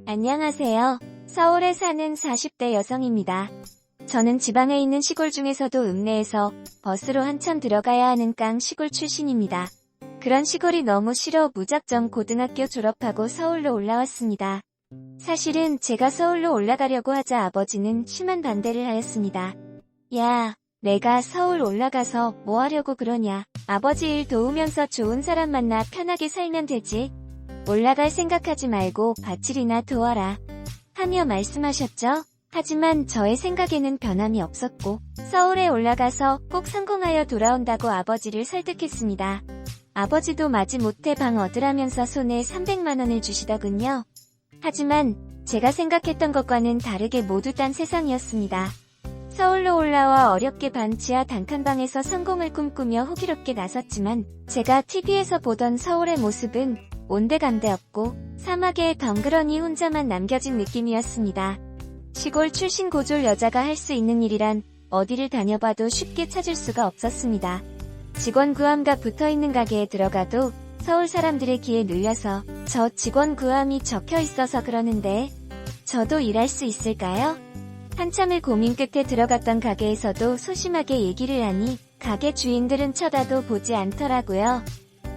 안녕하세요. 서울에 사는 40대 여성입니다. 저는 지방에 있는 시골 중에서도 읍내에서 버스로 한참 들어가야 하는 깡 시골 출신입니다. 그런 시골이 너무 싫어 무작정 고등학교 졸업하고 서울로 올라왔습니다. 사실은 제가 서울로 올라가려고 하자 아버지는 심한 반대를 하였습니다. 야, 내가 서울 올라가서 뭐 하려고 그러냐. 아버지 일 도우면서 좋은 사람 만나 편하게 살면 되지. 올라갈 생각하지 말고 밭일이나 도와라. 하며 말씀하셨죠. 하지만 저의 생각에는 변함이 없었고 서울에 올라가서 꼭 성공하여 돌아온다고 아버지를 설득했습니다. 아버지도 마지못해 방 얻으라면서 손에 300만 원을 주시더군요. 하지만 제가 생각했던 것과는 다르게 모두 딴 세상이었습니다. 서울로 올라와 어렵게 반지하 단칸방에서 성공을 꿈꾸며 호기롭게 나섰지만 제가 TV에서 보던 서울의 모습은 온데간데 없고 사막에 덩그러니 혼자만 남겨진 느낌이었습니다. 시골 출신 고졸 여자가 할 수 있는 일이란 어디를 다녀봐도 쉽게 찾을 수가 없었습니다. 직원 구함과 붙어있는 가게에 들어가도 서울 사람들의 귀에 눌려서 저 직원 구함이 적혀 있어서 그러는데 저도 일할 수 있을까요? 한참을 고민 끝에 들어갔던 가게에서도 소심하게 얘기를 하니 가게 주인들은 쳐다도 보지 않더라고요.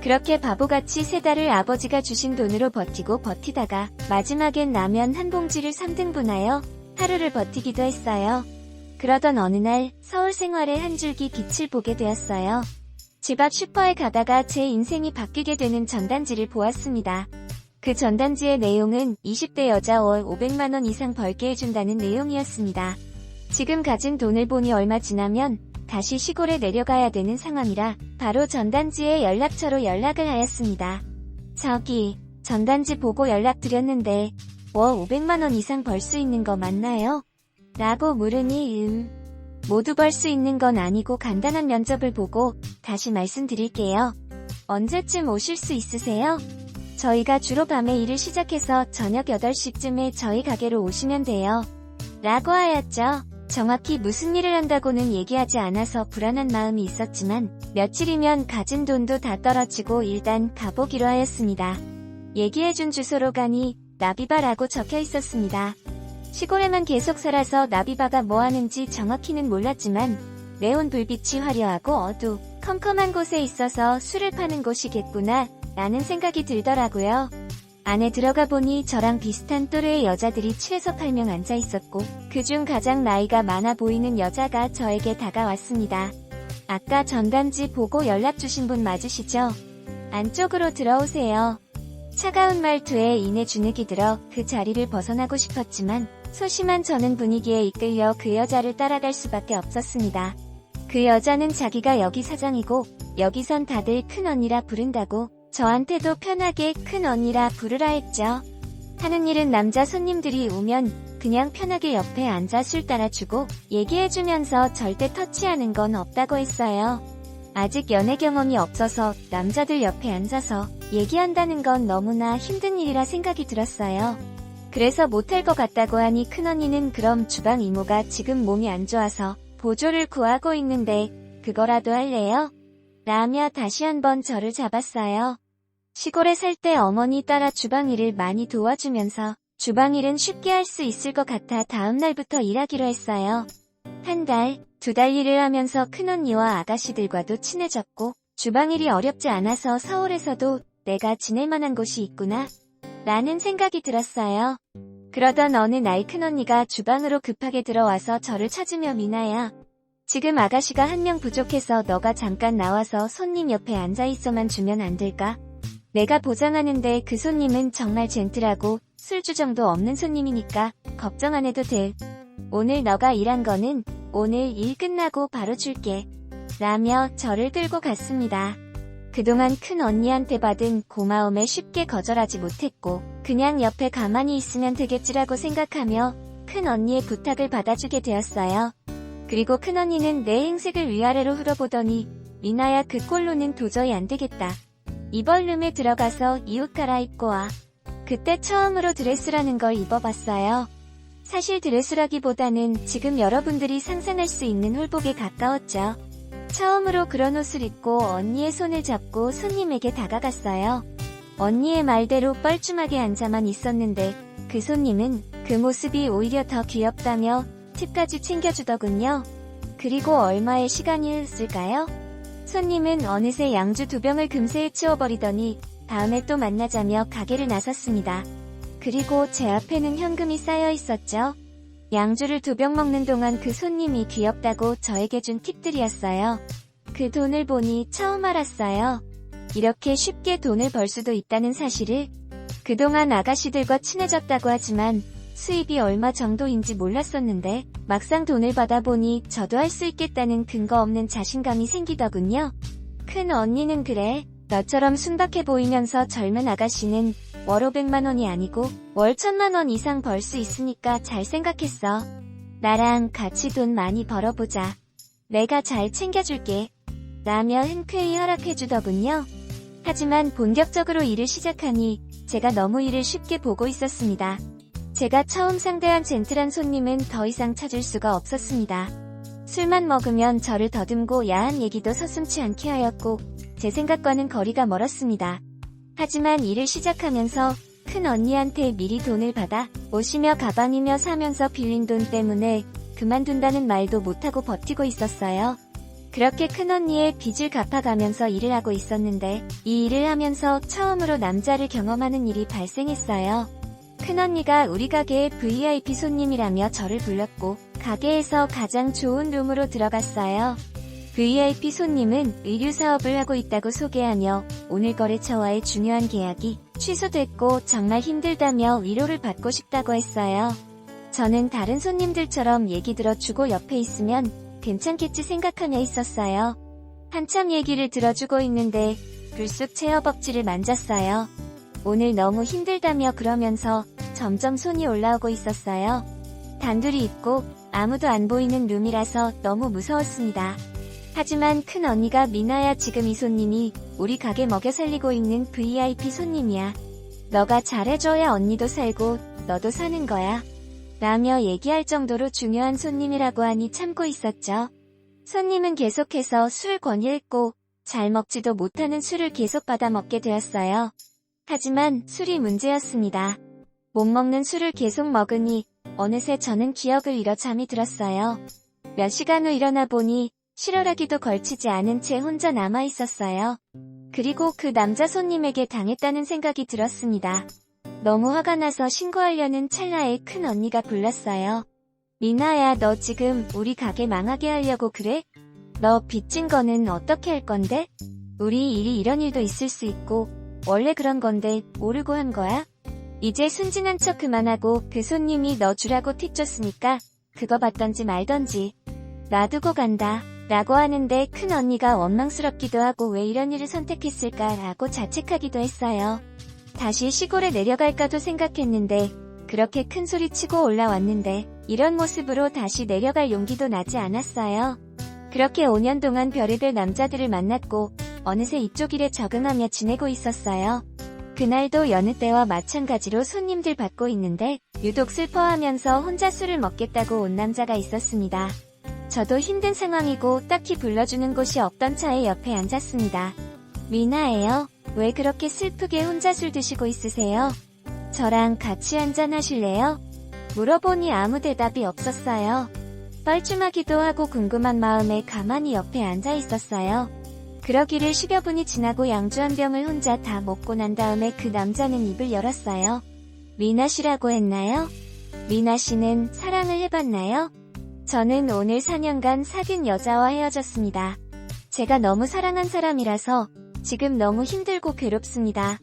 그렇게 바보같이 3달을 아버지가 주신 돈으로 버티고 버티다가 마지막엔 라면 한 봉지를 3등분하여 하루를 버티기도 했어요. 그러던 어느 날 서울 생활의 한 줄기 빛을 보게 되었어요. 집 앞 슈퍼에 가다가 제 인생이 바뀌게 되는 전단지를 보았습니다. 그 전단지의 내용은 20대 여자 월 500만 원 이상 벌게 해준다는 내용이었습니다. 지금 가진 돈을 보니 얼마 지나면 다시 시골에 내려가야 되는 상황이라 바로 전단지에 연락처로 연락을 하였습니다. 저기, 전단지 보고 연락드렸는데 월 500만 원 이상 벌 수 있는 거 맞나요? 라고 물으니 모두 벌 수 있는 건 아니고 간단한 면접을 보고 다시 말씀드릴게요. 언제쯤 오실 수 있으세요? 저희가 주로 밤에 일을 시작해서 저녁 8시쯤에 저희 가게로 오시면 돼요. 라고 하였죠. 정확히 무슨 일을 한다고는 얘기하지 않아서 불안한 마음이 있었지만 며칠이면 가진 돈도 다 떨어지고 일단 가보기로 하였습니다. 얘기해준 주소로 가니 나비바라고 적혀 있었습니다. 시골에만 계속 살아서 나비바가 뭐 하는지 정확히는 몰랐지만 네온 불빛이 화려하고 컴컴한 곳에 있어서 술을 파는 곳이겠구나 라는 생각이 들더라고요. 안에 들어가 보니 저랑 비슷한 또래의 여자들이 7에서 8명 앉아 있었고 그중 가장 나이가 많아 보이는 여자가 저에게 다가왔습니다. 아까 전단지 보고 연락 주신 분 맞으시죠? 안쪽으로 들어오세요. 차가운 말투에 이내 주눅이 들어 그 자리를 벗어나고 싶었지만 소심한 저는 분위기에 이끌려 그 여자를 따라갈 수밖에 없었습니다. 그 여자는 자기가 여기 사장이고 여기선 다들 큰 언니라 부른다고 저한테도 편하게 큰 언니라 부르라 했죠. 하는 일은 남자 손님들이 오면 그냥 편하게 옆에 앉아 술 따라주고 얘기해주면서 절대 터치하는 건 없다고 했어요. 아직 연애 경험이 없어서 남자들 옆에 앉아서 얘기한다는 건 너무나 힘든 일이라 생각이 들었어요. 그래서 못할 것 같다고 하니 큰언니는 그럼 주방 이모가 지금 몸이 안 좋아서 보조를 구하고 있는데 그거라도 할래요? 라며 다시 한번 저를 잡았어요. 시골에 살 때 어머니 따라 주방일을 많이 도와주면서 주방일은 쉽게 할 수 있을 것 같아 다음 날부터 일하기로 했어요. 1달, 2달 일을 하면서 큰언니와 아가씨들과도 친해졌고 주방일이 어렵지 않아서 서울에서도 내가 지낼 만한 곳이 있구나 라는 생각이 들었어요. 그러던 어느 날 큰언니가 주방으로 급하게 들어와서 저를 찾으며 미나야. 지금 아가씨가 1명 부족해서 너가 잠깐 나와서 손님 옆에 앉아있어만 주면 안 될까? 내가 보장하는데 그 손님은 정말 젠틀하고 술주정도 없는 손님이니까 걱정 안 해도 돼. 오늘 너가 일한 거는 오늘 일 끝나고 바로 줄게. 라며 저를 끌고 갔습니다. 그동안 큰 언니한테 받은 고마움에 쉽게 거절하지 못했고 그냥 옆에 가만히 있으면 되겠지라고 생각하며 큰 언니의 부탁을 받아주게 되었어요. 그리고 큰언니는 내 행색을 위아래로 흘어보더니 미나야 그 꼴로는 도저히 안 되겠다. 이벌룸에 들어가서 이 옷 갈아입고 와. 그때 처음으로 드레스라는 걸 입어봤어요. 사실 드레스라기보다는 지금 여러분들이 상상할 수 있는 홀복에 가까웠죠. 처음으로 그런 옷을 입고 언니의 손을 잡고 손님에게 다가갔어요. 언니의 말대로 뻘쭘하게 앉아만 있었는데 그 손님은 그 모습이 오히려 더 귀엽다며 팁까지 챙겨주더군요. 그리고 얼마의 시간이 흘렀을까요? 손님은 어느새 양주 2병을 금세 치워버리더니 다음에 또 만나자며 가게를 나섰습니다. 그리고 제 앞에는 현금이 쌓여 있었죠. 양주를 2병 먹는 동안 그 손님이 귀엽다고 저에게 준 팁들이었어요. 그 돈을 보니 처음 알았어요. 이렇게 쉽게 돈을 벌 수도 있다는 사실을. 그동안 아가씨들과 친해졌다고 하지만 수입이 얼마 정도인지 몰랐었는데 막상 돈을 받아보니 저도 할 수 있겠다는 근거 없는 자신감이 생기더군요. 큰 언니는 그래. 너처럼 순박해 보이면서 젊은 아가씨는 월 500만원이 아니고 월 1000만원 이상 벌 수 있으니까 잘 생각했어. 나랑 같이 돈 많이 벌어보자. 내가 잘 챙겨줄게. 라며 흔쾌히 허락해주더군요. 하지만 본격적으로 일을 시작하니 제가 너무 일을 쉽게 보고 있었습니다. 제가 처음 상대한 젠틀한 손님은 더 이상 찾을 수가 없었습니다. 술만 먹으면 저를 더듬고 야한 얘기도 서슴지 않게 하였고 제 생각과는 거리가 멀었습니다. 하지만 일을 시작하면서 큰 언니한테 미리 돈을 받아 옷이며 가방이며 사면서 빌린 돈 때문에 그만둔다는 말도 못하고 버티고 있었어요. 그렇게 큰언니의 빚을 갚아가면서 일을 하고 있었는데 이 일을 하면서 처음으로 남자를 경험하는 일이 발생했어요. 큰언니가 우리 가게의 VIP 손님이라며 저를 불렀고 가게에서 가장 좋은 룸으로 들어갔어요. VIP 손님은 의류 사업을 하고 있다고 소개하며 오늘 거래처와의 중요한 계약이 취소됐고 정말 힘들다며 위로를 받고 싶다고 했어요. 저는 다른 손님들처럼 얘기 들어주고 옆에 있으면 괜찮겠지 생각하며 있었어요. 한참 얘기를 들어주고 있는데 불쑥 제 허벅지를 만졌어요. 오늘 너무 힘들다며 그러면서 점점 손이 올라오고 있었어요. 단둘이 있고 아무도 안 보이는 룸이라서 너무 무서웠습니다. 하지만 큰 언니가 미나야, 지금 이 손님이 우리 가게 먹여 살리고 있는 VIP 손님이야. 너가 잘해줘야 언니도 살고 너도 사는 거야. 라며 얘기할 정도로 중요한 손님이라고 하니 참고 있었죠. 손님은 계속해서 술 권유했고 잘 먹지도 못하는 술을 계속 받아 먹게 되었어요. 하지만 술이 문제였습니다. 못 먹는 술을 계속 먹으니 어느새 저는 기억을 잃어 잠이 들었어요. 몇 시간 후 일어나 보니 실혈하기도 걸치지 않은 채 혼자 남아 있었어요. 그리고 그 남자 손님에게 당했다는 생각이 들었습니다. 너무 화가 나서 신고하려는 찰나에 큰 언니가 불렀어요. 미나야, 너 지금 우리 가게 망하게 하려고 그래? 너 빚진 거는 어떻게 할 건데? 우리 일이 이런 일도 있을 수 있고 원래 그런 건데 모르고 한 거야? 이제 순진한 척 그만하고 그 손님이 너 주라고 팁 줬으니까 그거 받던지 말던지 놔두고 간다 라고 하는데 큰 언니가 원망스럽기도 하고 왜 이런 일을 선택했을까 라고 자책하기도 했어요. 다시 시골에 내려갈까도 생각했는데 그렇게 큰 소리 치고 올라왔는데 이런 모습으로 다시 내려갈 용기도 나지 않았어요. 그렇게 5년 동안 별의별 남자들을 만났고 어느새 이쪽 일에 적응하며 지내고 있었어요. 그날도 여느 때와 마찬가지로 손님들 받고 있는데 유독 슬퍼하면서 혼자 술을 먹겠다고 온 남자가 있었습니다. 저도 힘든 상황이고 딱히 불러주는 곳이 없던 차에 옆에 앉았습니다. 미나예요. 왜 그렇게 슬프게 혼자 술 드시고 있으세요? 저랑 같이 한잔 하실래요? 물어보니 아무 대답이 없었어요. 뻘쭘하기도 하고 궁금한 마음에 가만히 옆에 앉아 있었어요. 그러기를 10여 분이 지나고 양주 한 병을 혼자 다 먹고 난 다음에 그 남자는 입을 열었어요. 미나 씨라고 했나요? 미나 씨는 사랑을 해봤나요? 저는 오늘 4년간 사귄 여자와 헤어졌습니다. 제가 너무 사랑한 사람이라서 지금 너무 힘들고 괴롭습니다.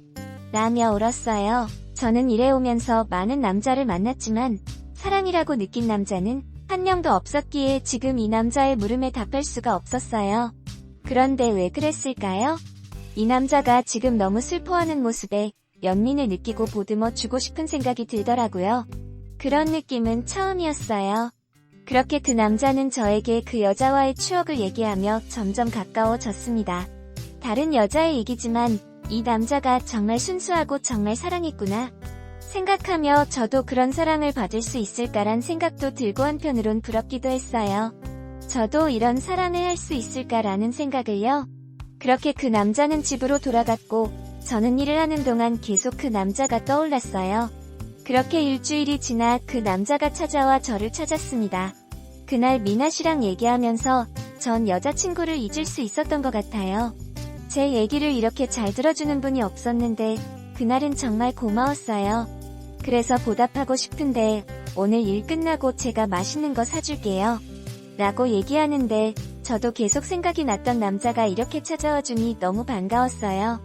라며 울었어요. 저는 일해오면서 많은 남자를 만났지만 사랑이라고 느낀 남자는 한 명도 없었기에 지금 이 남자의 물음에 답할 수가 없었어요. 그런데 왜 그랬을까요? 이 남자가 지금 너무 슬퍼하는 모습에 연민을 느끼고 보듬어 주고 싶은 생각이 들더라고요. 그런 느낌은 처음이었어요. 그렇게 그 남자는 저에게 그 여자와의 추억을 얘기하며 점점 가까워졌습니다. 다른 여자의 얘기지만 이 남자가 정말 순수하고 정말 사랑했구나 생각하며 저도 그런 사랑을 받을 수 있을까란 생각도 들고 한편으론 부럽기도 했어요. 저도 이런 사랑을 할 수 있을까라는 생각을요. 그렇게 그 남자는 집으로 돌아갔고 저는 일을 하는 동안 계속 그 남자가 떠올랐어요. 그렇게 일주일이 지나 그 남자가 찾아와 저를 찾았습니다. 그날 미나 씨랑 얘기하면서 전 여자친구를 잊을 수 있었던 것 같아요. 제 얘기를 이렇게 잘 들어주는 분이 없었는데 그날은 정말 고마웠어요. 그래서 보답하고 싶은데 오늘 일 끝나고 제가 맛있는 거 사줄게요. 라고 얘기하는데 저도 계속 생각이 났던 남자가 이렇게 찾아와 주니 너무 반가웠어요.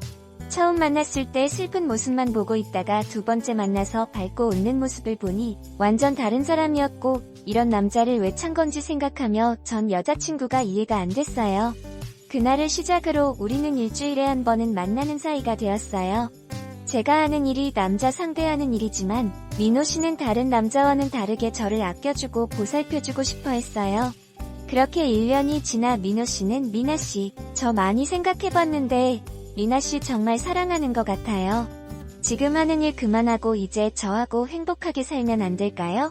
처음 만났을 때 슬픈 모습만 보고 있다가 두 번째 만나서 밝고 웃는 모습을 보니 완전 다른 사람이었고 이런 남자를 왜 찬 건지 생각하며 전 여자친구가 이해가 안 됐어요. 그날을 시작으로 우리는 일주일에 한 번은 만나는 사이가 되었어요. 제가 하는 일이 남자 상대하는 일이지만 민호 씨는 다른 남자와는 다르게 저를 아껴주고 보살펴주고 싶어 했어요. 그렇게 1년이 지나 민호 씨는 미나 씨, 저 많이 생각해봤는데 미나 씨 정말 사랑하는 것 같아요. 지금 하는 일 그만하고 이제 저하고 행복하게 살면 안 될까요?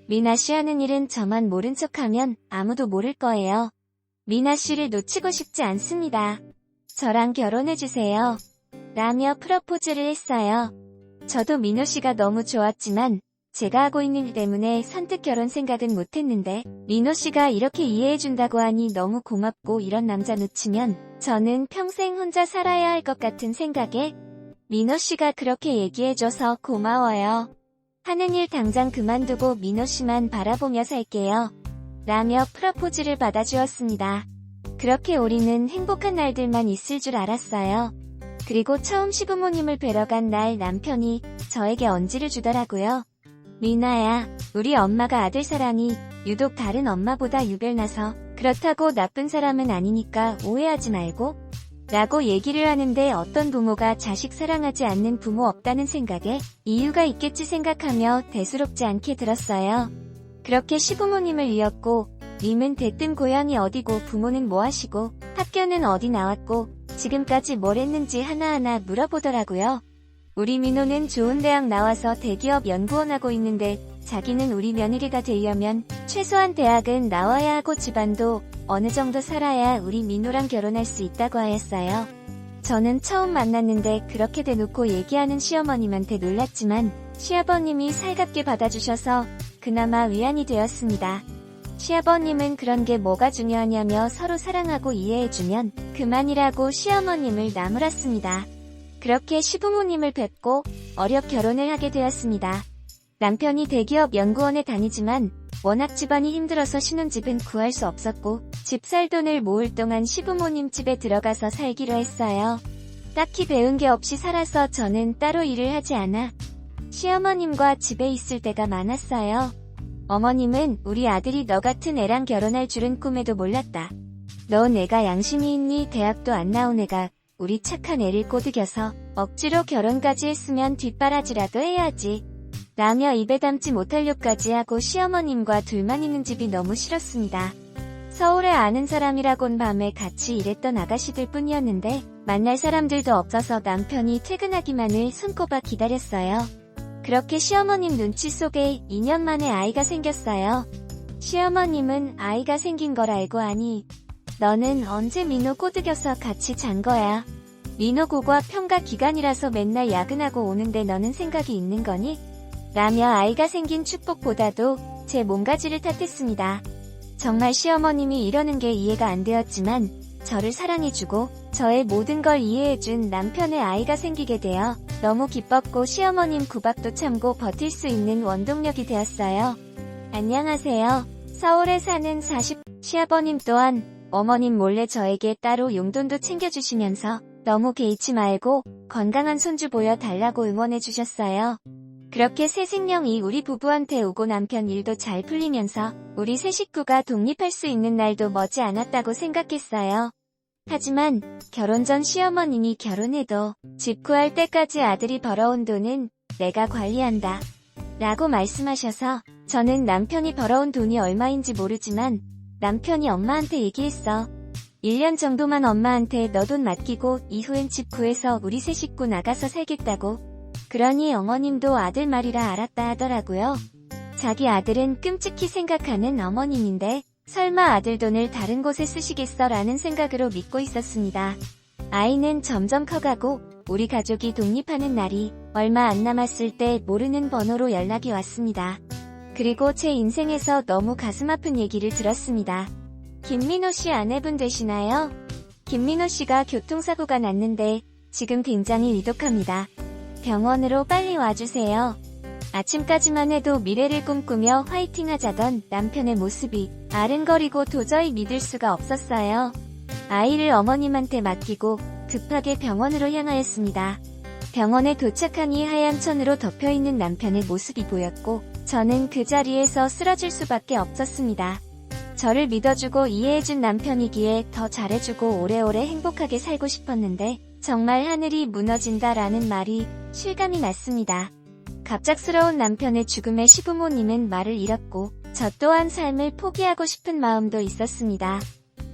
미나 씨 하는 일은 저만 모른 척하면 아무도 모를 거예요. 미나 씨를 놓치고 싶지 않습니다. 저랑 결혼해주세요. 라며 프러포즈를 했어요. 저도 민호 씨가 너무 좋았지만 제가 하고 있는 일 때문에 선뜻 결혼 생각은 못했는데 민호 씨가 이렇게 이해해준다고 하니 너무 고맙고 이런 남자 놓치면 저는 평생 혼자 살아야 할 것 같은 생각에 민호 씨가 그렇게 얘기해줘서 고마워요. 하는 일 당장 그만두고 민호 씨만 바라보며 살게요. 라며 프러포즈를 받아주었습니다. 그렇게 우리는 행복한 날들만 있을 줄 알았어요. 그리고 처음 시부모님을 뵈러 간 날 남편이 저에게 언지를 주더라고요. 미나야, 우리 엄마가 아들 사랑이 유독 다른 엄마보다 유별나서 그렇다고 나쁜 사람은 아니니까 오해하지 말고 라고 얘기를 하는데 어떤 부모가 자식 사랑하지 않는 부모 없다는 생각에 이유가 있겠지 생각하며 대수롭지 않게 들었어요. 그렇게 시부모님을 이었고 님은 대뜸 고향이 어디고 부모는 뭐 하시고 학교는 어디 나왔고 지금까지 뭘 했는지 하나하나 물어보더라고요. 우리 민호는 좋은 대학 나와서 대기업 연구원 하고 있는데 자기는 우리 며느리가 되려면 최소한 대학은 나와야 하고 집안도 어느 정도 살아야 우리 민호랑 결혼할 수 있다고 하였어요. 저는 처음 만났는데 그렇게 대놓고 얘기하는 시어머님한테 놀랐지만 시아버님이 살갑게 받아주셔서 그나마 위안이 되었습니다. 시아버님은 그런 게 뭐가 중요하냐며 서로 사랑하고 이해해주면 그만이라고 시어머님을 나무랐습니다. 그렇게 시부모님을 뵙고 어렵 결혼을 하게 되었습니다. 남편이 대기업 연구원에 다니지만 워낙 집안이 힘들어서 신혼집은 구할 수 없었고 집 살 돈을 모을 동안 시부모님 집에 들어가서 살기로 했어요. 딱히 배운 게 없이 살아서 저는 따로 일을 하지 않아 시어머님과 집에 있을 때가 많았어요. 어머님은 우리 아들이 너 같은 애랑 결혼할 줄은 꿈에도 몰랐다. 너 내가 양심이 있니? 대학도 안 나온 애가 우리 착한 애를 꼬드겨서 억지로 결혼까지 했으면 뒷바라지라도 해야지. 라며 입에 담지 못할 욕까지 하고 시어머님과 둘만 있는 집이 너무 싫었습니다. 서울에 아는 사람이라곤 밤에 같이 일했던 아가씨들 뿐이었는데 만날 사람들도 없어서 남편이 퇴근하기만을 손꼽아 기다렸어요. 그렇게 시어머님 눈치 속에 2년 만에 아이가 생겼어요. 시어머님은 아이가 생긴 걸 알고 하니 너는 언제 민호 꼬드겨서 같이 잔 거야. 민호 고과 평가 기간이라서 맨날 야근하고 오는데 너는 생각이 있는 거니? 라며 아이가 생긴 축복보다도 제 몸가지를 탓했습니다. 정말 시어머님이 이러는 게 이해가 안 되었지만 저를 사랑해주고 저의 모든 걸 이해해준 남편의 아이가 생기게 되어 너무 기뻤고 시어머님 구박도 참고 버틸 수 있는 원동력이 되었어요. 안녕하세요. 서울에 사는 시아버님 또한 어머님 몰래 저에게 따로 용돈도 챙겨주시면서 너무 개의치 말고 건강한 손주 보여달라고 응원해주셨어요. 그렇게 새 생명이 우리 부부한테 오고 남편 일도 잘 풀리면서 우리 세 식구가 독립할 수 있는 날도 머지 않았다고 생각했어요. 하지만 결혼 전 시어머님이 결혼해도 집 구할 때까지 아들이 벌어온 돈은 내가 관리한다 라고 말씀하셔서 저는 남편이 벌어온 돈이 얼마인지 모르지만 남편이 엄마한테 얘기했어. 1년 정도만 엄마한테 너 돈 맡기고 이후엔 집 구해서 우리 세 식구 나가서 살겠다고. 그러니 어머님도 아들 말이라 알았다 하더라고요. 자기 아들은 끔찍히 생각하는 어머님인데 설마 아들 돈을 다른 곳에 쓰시겠어 라는 생각으로 믿고 있었습니다. 아이는 점점 커가고 우리 가족이 독립하는 날이 얼마 안 남았을 때 모르는 번호로 연락이 왔습니다. 그리고 제 인생에서 너무 가슴 아픈 얘기를 들었습니다. 김민호 씨 아내분 되시나요? 김민호 씨가 교통사고가 났는데 지금 굉장히 위독합니다. 병원으로 빨리 와주세요. 아침까지만 해도 미래를 꿈꾸며 화이팅 하자던 남편의 모습이 아른거리고 도저히 믿을 수가 없었어요. 아이를 어머님한테 맡기고 급하게 병원으로 향하였습니다. 병원에 도착하니 하얀 천으로 덮여있는 남편의 모습이 보였고 저는 그 자리에서 쓰러질 수밖에 없었습니다. 저를 믿어주고 이해해준 남편이기에 더 잘해주고 오래오래 행복하게 살고 싶었는데 정말 하늘이 무너진다라는 말이 실감이 났습니다. 갑작스러운 남편의 죽음에 시부모님은 말을 잃었고 저 또한 삶을 포기하고 싶은 마음도 있었습니다.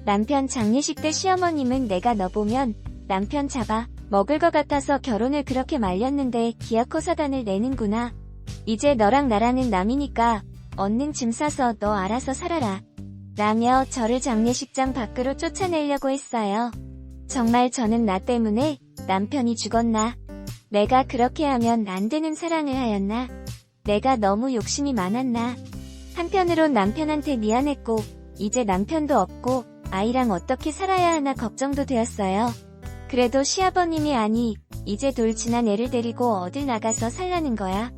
남편 장례식 때 시어머님은 내가 너 보면 남편 잡아 먹을 것 같아서 결혼을 그렇게 말렸는데 기어코 사단을 내는구나. 이제 너랑 나랑은 남이니까 얻는 짐 싸서 너 알아서 살아라. 라며 저를 장례식장 밖으로 쫓아내려고 했어요. 정말 저는 나 때문에 남편이 죽었나? 내가 그렇게 하면 안 되는 사랑을 하였나? 내가 너무 욕심이 많았나? 한편으론 남편한테 미안했고 이제 남편도 없고 아이랑 어떻게 살아야 하나 걱정도 되었어요. 그래도 시아버님이 아니 이제 돌 지난 애를 데리고 어딜 나가서 살라는 거야?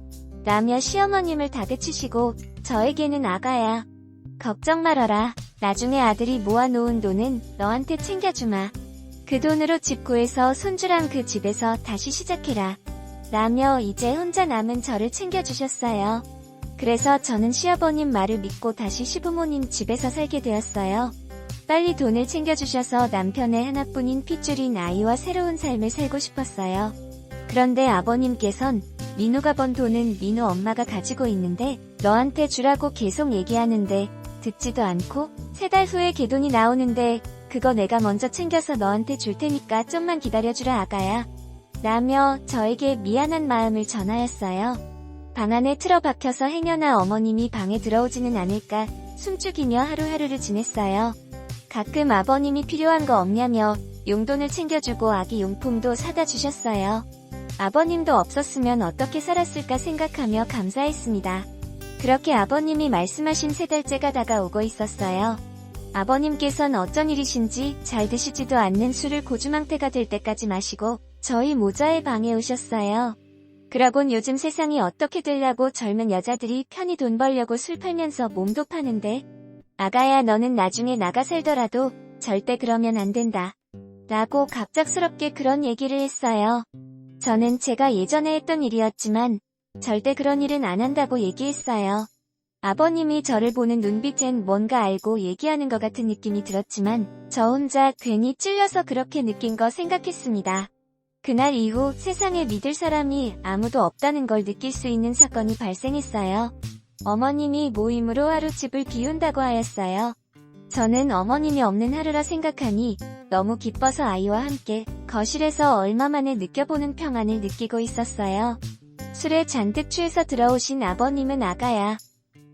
라며 시어머님을 다그치시고 저에게는 아가야. 걱정 말아라. 나중에 아들이 모아놓은 돈은 너한테 챙겨주마. 그 돈으로 집 구해서 손주랑 그 집에서 다시 시작해라. 라며 이제 혼자 남은 저를 챙겨주셨어요. 그래서 저는 시아버님 말을 믿고 다시 시부모님 집에서 살게 되었어요. 빨리 돈을 챙겨주셔서 남편의 하나뿐인 핏줄인 아이와 새로운 삶을 살고 싶었어요. 그런데 아버님께선 민호가 번 돈은 민호 엄마가 가지고 있는데 너한테 주라고 계속 얘기하는데 듣지도 않고 3달 후에 걔 돈이 나오는데 그거 내가 먼저 챙겨서 너한테 줄 테니까 좀만 기다려주라 아가야. 라며 저에게 미안한 마음을 전하였어요. 방 안에 틀어박혀서 행여나 어머님이 방에 들어오지는 않을까 숨죽이며 하루하루를 지냈어요. 가끔 아버님이 필요한 거 없냐며 용돈을 챙겨주고 아기 용품도 사다 주셨어요. 아버님도 없었으면 어떻게 살았을까 생각하며 감사했습니다. 그렇게 아버님이 말씀하신 3달째가 다가오고 있었어요. 아버님께선 어쩐 일이신지 잘 드시지도 않는 술을 고주망태가 될 때까지 마시고 저희 모자의 방에 오셨어요. 그러곤 요즘 세상이 어떻게 되려고 젊은 여자들이 편히 돈 벌려고 술 팔면서 몸도 파는데 아가야 너는 나중에 나가 살더라도 절대 그러면 안 된다. 라고 갑작스럽게 그런 얘기를 했어요. 저는 제가 예전에 했던 일이었지만 절대 그런 일은 안 한다고 얘기했어요. 아버님이 저를 보는 눈빛엔 뭔가 알고 얘기하는 것 같은 느낌이 들었지만 저 혼자 괜히 찔려서 그렇게 느낀 거 생각했습니다. 그날 이후 세상에 믿을 사람이 아무도 없다는 걸 느낄 수 있는 사건이 발생했어요. 어머님이 모임으로 하루 집을 비운다고 하였어요. 저는 어머님이 없는 하루라 생각하니 너무 기뻐서 아이와 함께 거실에서 얼마 만에 느껴보는 평안을 느끼고 있었어요. 술에 잔뜩 취해서 들어오신 아버님은 아가야.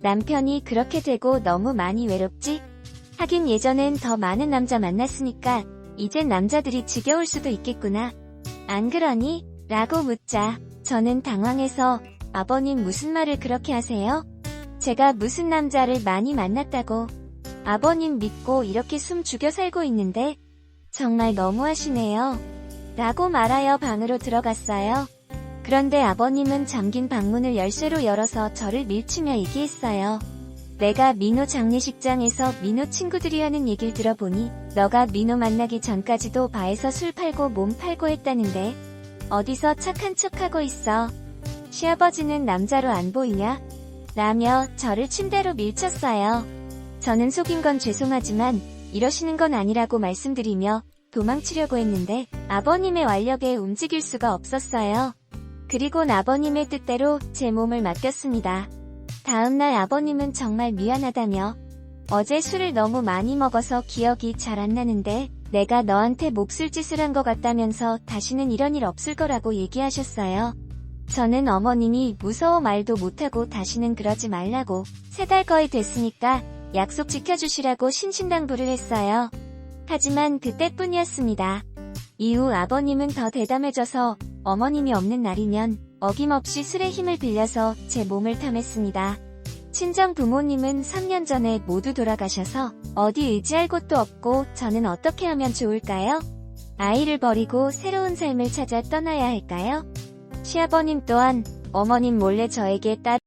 남편이 그렇게 되고 너무 많이 외롭지? 하긴 예전엔 더 많은 남자 만났으니까 이젠 남자들이 지겨울 수도 있겠구나. 안 그러니? 라고 묻자 저는 당황해서 아버님 무슨 말을 그렇게 하세요? 제가 무슨 남자를 많이 만났다고. 아버님 믿고 이렇게 숨 죽여 살고 있는데 정말 너무하시네요. 라고 말하여 방으로 들어갔어요. 그런데 아버님은 잠긴 방문을 열쇠로 열어서 저를 밀치며 얘기했어요. 내가 민호 장례식장에서 민호 친구들이 하는 얘기를 들어보니 너가 민호 만나기 전까지도 바에서 술 팔고 몸 팔고 했다는데 어디서 착한 척하고 있어. 시아버지는 남자로 안 보이냐? 라며 저를 침대로 밀쳤어요. 저는 속인 건 죄송하지만 이러시는 건 아니라고 말씀드리며 도망치려고 했는데 아버님의 완력에 움직일 수가 없었어요. 그리곤 아버님의 뜻대로 제 몸을 맡겼습니다. 다음날 아버님은 정말 미안하다며 어제 술을 너무 많이 먹어서 기억이 잘 안 나는데 내가 너한테 몹쓸 짓을 한 것 같다면서 다시는 이런 일 없을 거라고 얘기하셨어요. 저는 어머님이 무서워 말도 못하고 다시는 그러지 말라고 3달 거의 됐으니까 약속 지켜주시라고 신신당부를 했어요. 하지만 그때뿐이었습니다. 이후 아버님은 더 대담해져서 어머님이 없는 날이면 어김없이 술의 힘을 빌려서 제 몸을 탐했습니다. 친정 부모님은 3년 전에 모두 돌아가셔서 어디 의지할 곳도 없고 저는 어떻게 하면 좋을까요? 아이를 버리고 새로운 삶을 찾아 떠나야 할까요? 시아버님 또한 어머님 몰래 저에게